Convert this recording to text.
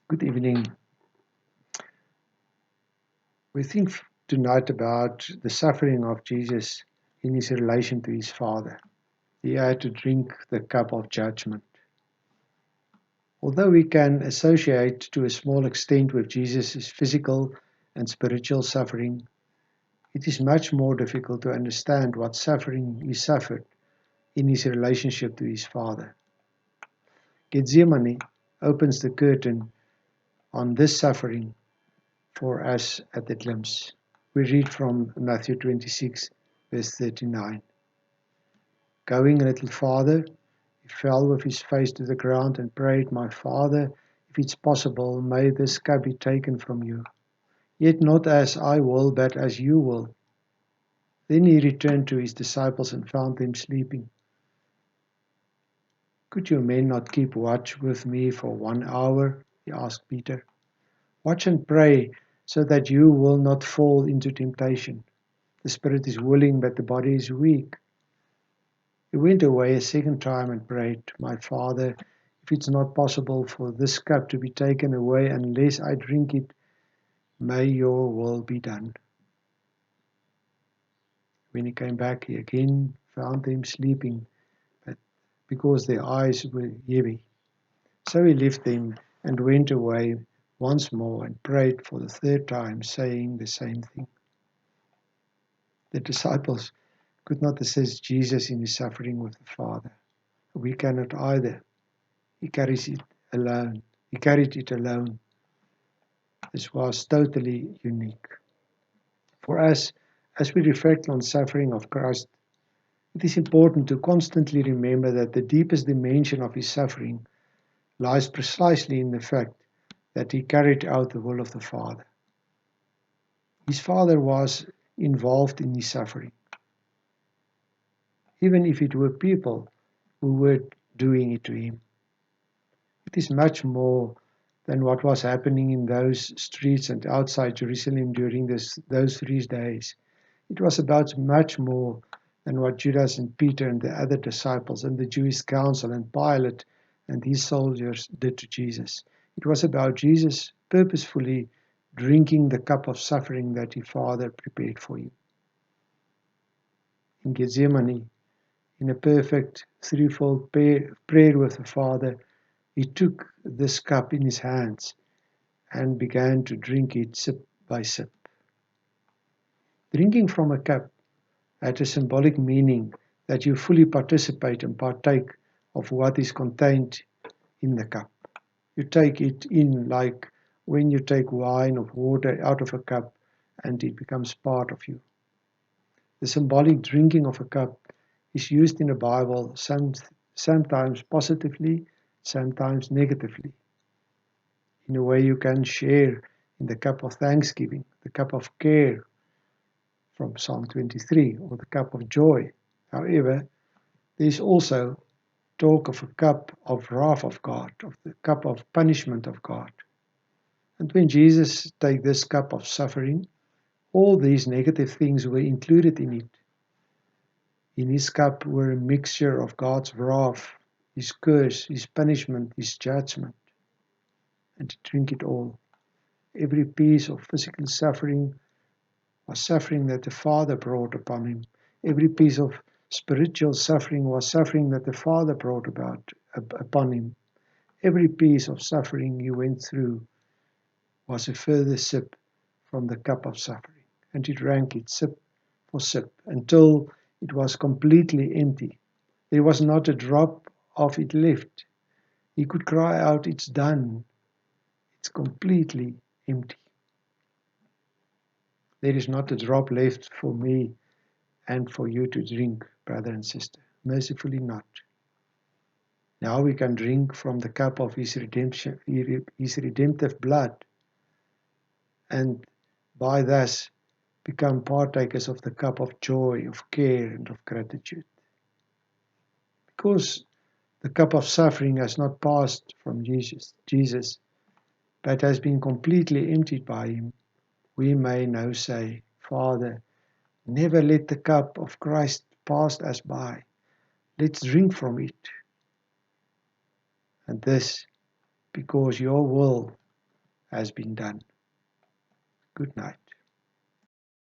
Good evening. We think tonight about the suffering of Jesus in his relation to his Father. He had to drink the cup of judgment. Although we can associate to a small extent with Jesus' physical and spiritual suffering, it is much more difficult to understand what suffering he suffered in his relationship to his Father. Gethsemane opens the curtain on this suffering for us at a glimpse. We read from Matthew 26, verse 39. Going a little farther, he fell with his face to the ground and prayed, "My Father, if it's possible, may this cup be taken from you. Yet not as I will, but as you will." Then he returned to his disciples and found them sleeping. "Could you men not keep watch with me for 1 hour?" he asked Peter. "Watch and pray so that you will not fall into temptation. The spirit is willing, but the body is weak." He went away a second time and prayed, "My Father, if it's not possible for this cup to be taken away unless I drink it, may your will be done." When he came back, he again found them sleeping, but because their eyes were heavy. So he left them and went away once more and prayed for the third time, saying the same thing. The disciples could not assist Jesus in his suffering with the Father. We cannot either. He carries it alone. He carried it alone. This was totally unique. For us, as we reflect on suffering of Christ, it is important to constantly remember that the deepest dimension of his suffering lies precisely in the fact that he carried out the will of the Father. His Father was involved in his suffering, even if it were people who were doing it to him. It is much more than what was happening in those streets and outside Jerusalem during those 3 days. It was about much more than what Judas and Peter and the other disciples and the Jewish council and Pilate and his soldiers did to Jesus. It was about Jesus purposefully drinking the cup of suffering that his Father prepared for him. In Gethsemane, in a perfect threefold prayer with the Father, he took this cup in his hands and began to drink it sip by sip. Drinking from a cup had a symbolic meaning that you fully participate and partake of what is contained in the cup. You take it in like when you take wine or water out of a cup and it becomes part of you. The symbolic drinking of a cup is used in the Bible sometimes positively, sometimes negatively. In a way you can share in the cup of thanksgiving, the cup of care from Psalm 23, or the cup of joy. However, there is also talk of a cup of wrath of God, of the cup of punishment of God. And when Jesus took this cup of suffering, all these negative things were included in it. In his cup were a mixture of God's wrath, his curse, his punishment, his judgment. And to drink it all. Every piece of physical suffering was suffering that the Father brought upon him. Every piece of spiritual suffering was suffering that the Father brought upon him. Every piece of suffering he went through was a further sip from the cup of suffering. And he drank it sip for sip until it was completely empty. There was not a drop of it left. He could cry out, "It's done." It's completely empty. There is not a drop left for me and for you to drink, brother and sister. Mercifully not. Now we can drink from the cup of his redemption, his redemptive blood, and by thus become partakers of the cup of joy, of care, and of gratitude. Because the cup of suffering has not passed from Jesus, but has been completely emptied by him, we may now say, "Father, Never let the cup of Christ pass us by. Let's drink from it. And this because your will has been done. Good night.